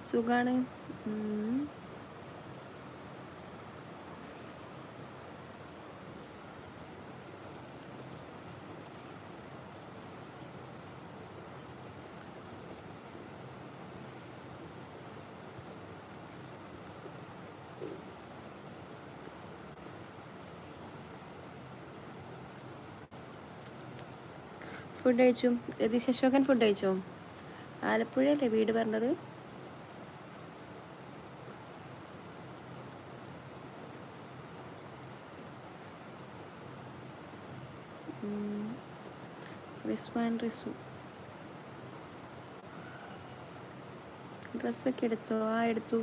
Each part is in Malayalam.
സുഖാണ്. ഫുഡ് കഴിച്ചു. രതീഷ് അശോകൻ ഫുഡ് കഴിച്ചോ? ആലപ്പുഴയല്ലേ വീട് പറഞ്ഞത്? റിസ്വാൻ റിസു ഡ്രസ്സൊക്കെ എടുത്തോ? ആ, എടുത്തു.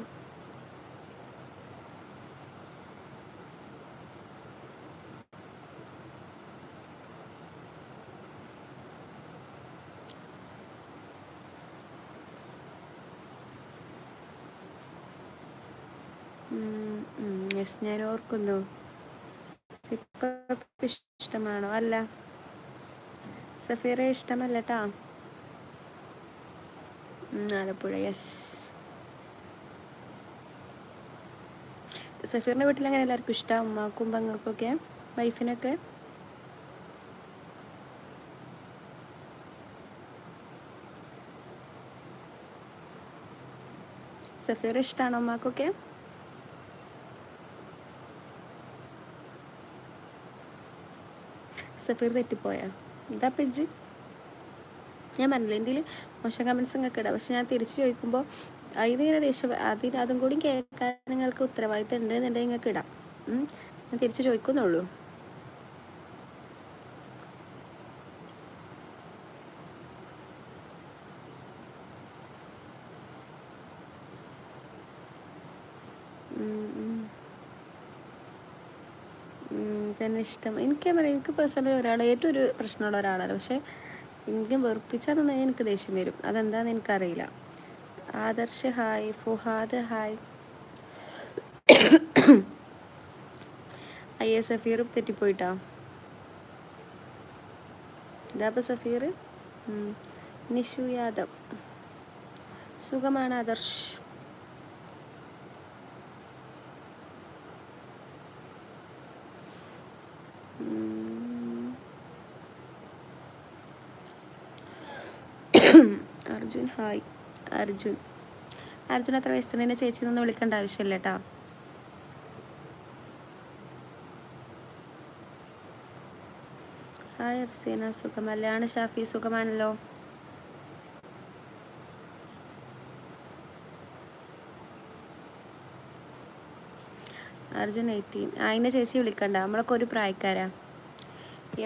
യെസ്, ഞാൻ ഓർക്കുന്നു. ഇഷ്ടമാണോ? അല്ല, സഫീറെ ഇഷ്ടമല്ലട്ടാ. ആലപ്പുഴ, യെസ്. സഫീറിൻ്റെ വീട്ടിൽ അങ്ങനെ എല്ലാവർക്കും ഇഷ്ടമാണ്, ഉമ്മാക്കും പങ്ങൾക്കൊക്കെ, വൈഫിനൊക്കെ. സഫീർ ഇഷ്ടമാണോ ഉമ്മാക്കൊക്കെ? സഫീർ തെറ്റിപ്പോയാ? എന്താ പെജ്ജ്? ഞാൻ പറഞ്ഞില്ല എൻ്റെ മോശം കമൻസ് നിങ്ങൾക്ക് ഇടാം, പക്ഷെ ഞാൻ തിരിച്ചു ചോദിക്കുമ്പോൾ ഇതിങ്ങനെ ദേഷ്യം അതും കൂടി കേൾക്കാൻ നിങ്ങൾക്ക് ഉത്തരവാദിത്തം ഉണ്ട് എന്നുണ്ടെങ്കിൽ നിങ്ങൾക്ക് ഇടാം. ഞാൻ തിരിച്ചു ചോദിക്കുന്നുള്ളൂ. തന്നെ ഇഷ്ടം എനിക്ക് പറയാം. എനിക്ക് പേഴ്സണലി ഏറ്റവും ഒരു പ്രശ്നമുള്ള ഒരാളല്ല, പക്ഷേ എനിക്ക് വെറുപ്പിച്ചാൽ എനിക്ക് ദേഷ്യം വരും. അതെന്താണെന്ന് എനിക്കറിയില്ല. Adarsh hi, Fuhad hi. അയ്യേ, സഫീർ തെറ്റിപ്പോയിട്ടാ. ഇതാപ്പം സഫീർ. നിഷു യാദവ്, സുഖമാണ് ആദർശ്. അർജുൻ ഹായ്. അർജുൻ എത്ര വയസ്സുണ്ട്? എന്നെ ചേച്ചി നിന്ന് വിളിക്കേണ്ട ആവശ്യമില്ല കേട്ടോ. ഹായ് അഫ്സീന, സുഖമല്ലാണ്? ഷാഫി സുഖമാണല്ലോ. അർജുൻ 18. അതിനെ ചേച്ചി വിളിക്കണ്ട, നമ്മളൊക്കെ ഒരു പ്രായക്കാരാ.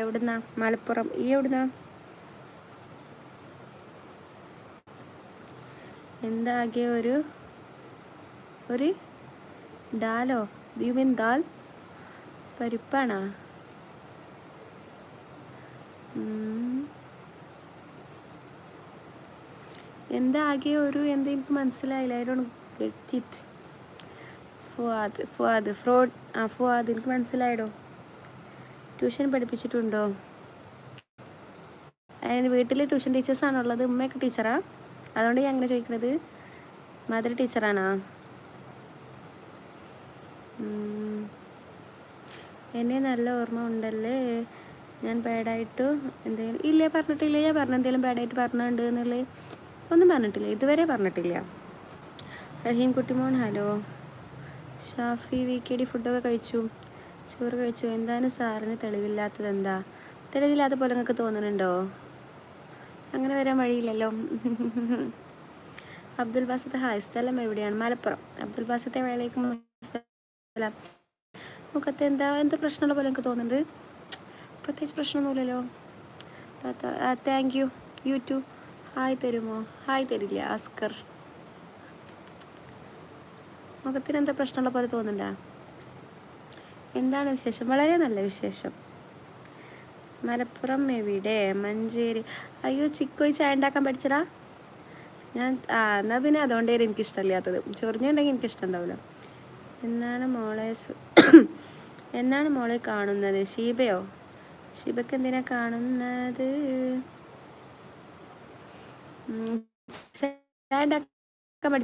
എവിടുന്നാ? മലപ്പുറം. ഈ എവിടുന്നാ? എന്താകെ ഒരു ഡാലോ? You mean dal? പരിപ്പാണോ? എന്താകെ എന്താ എനിക്ക് മനസ്സിലായില്ല. I don't get it. Fuad എനിക്ക് മനസ്സിലായിടോ. ട്യൂഷൻ പഠിപ്പിച്ചിട്ടുണ്ടോ? അതിന് വീട്ടിൽ ട്യൂഷൻ ടീച്ചേഴ്സാണോ ഉള്ളത്? ഉമ്മയൊക്കെ ടീച്ചറാ? അതുകൊണ്ട് ഞാൻ അങ്ങനെ ചോദിക്കണത്. മദർ ടീച്ചറാണോ? എന്നെ നല്ല ഓർമ്മ ഉണ്ടല്ലേ. ഞാൻ ബാഡായിട്ട് എന്തെങ്കിലും ഇല്ലേ പറഞ്ഞിട്ടില്ല. ഞാൻ പറഞ്ഞ എന്തെങ്കിലും ബാഡായിട്ട് പറഞ്ഞിട്ടുണ്ട് എന്നുള്ളത് ഒന്നും പറഞ്ഞിട്ടില്ല, ഇതുവരെ പറഞ്ഞിട്ടില്ല. റഹീം കുട്ടിമോൻ ഹലോ. ഷാഫി VKD ഫുഡൊക്കെ കഴിച്ചു, ചോറ് കഴിച്ചു. എന്താണ് സാറിന് തെളിവില്ലാത്തത്? എന്താ തെളിവില്ലാത്ത പോലെ നിങ്ങൾക്ക് തോന്നുന്നുണ്ടോ? അങ്ങനെ വരാൻ വഴിയില്ലല്ലോ. അബ്ദുൽ ബാസിത്ത് ഹായ്. സ്ഥലം എവിടെയാണ്? മലപ്പുറം. അബ്ദുൽ ബാസിത്തെ വേളേക്കും മുഖത്ത് എന്താ പ്രശ്നമുള്ള പോലെ എനിക്ക് തോന്നുന്നുണ്ട്. പ്രത്യേകിച്ച് പ്രശ്നമൊന്നുമില്ലല്ലോ. Thank you. യൂട്യൂബ് ഹായ് തരുമോ? ഹായ് തരില്ല. ആസ്കർ, മുഖത്തിന് എന്താ പ്രശ്നമുള്ള പോലെ തോന്നുന്നുണ്ടാ? എന്താണ് വിശേഷം? വളരെ നല്ല വിശേഷം. മലപ്പുറം എവിടെ? മഞ്ചേരി. അയ്യോ, ചിക്കോയി ചായ ഉണ്ടാക്കാൻ പഠിച്ചടാ ഞാൻ. എന്നാൽ പിന്നെ അതുകൊണ്ടേ എനിക്കിഷ്ടമില്ലാത്തത്. ചൊറിഞ്ഞുണ്ടെങ്കിൽ എനിക്കിഷ്ടമുണ്ടാവില്ല. എന്നാണ് മോളെ കാണുന്നത്? ഷീബയോ? ഷീബക്ക് എന്തിനാ കാണുന്നത്? ചായ ഉണ്ടാക്കാൻ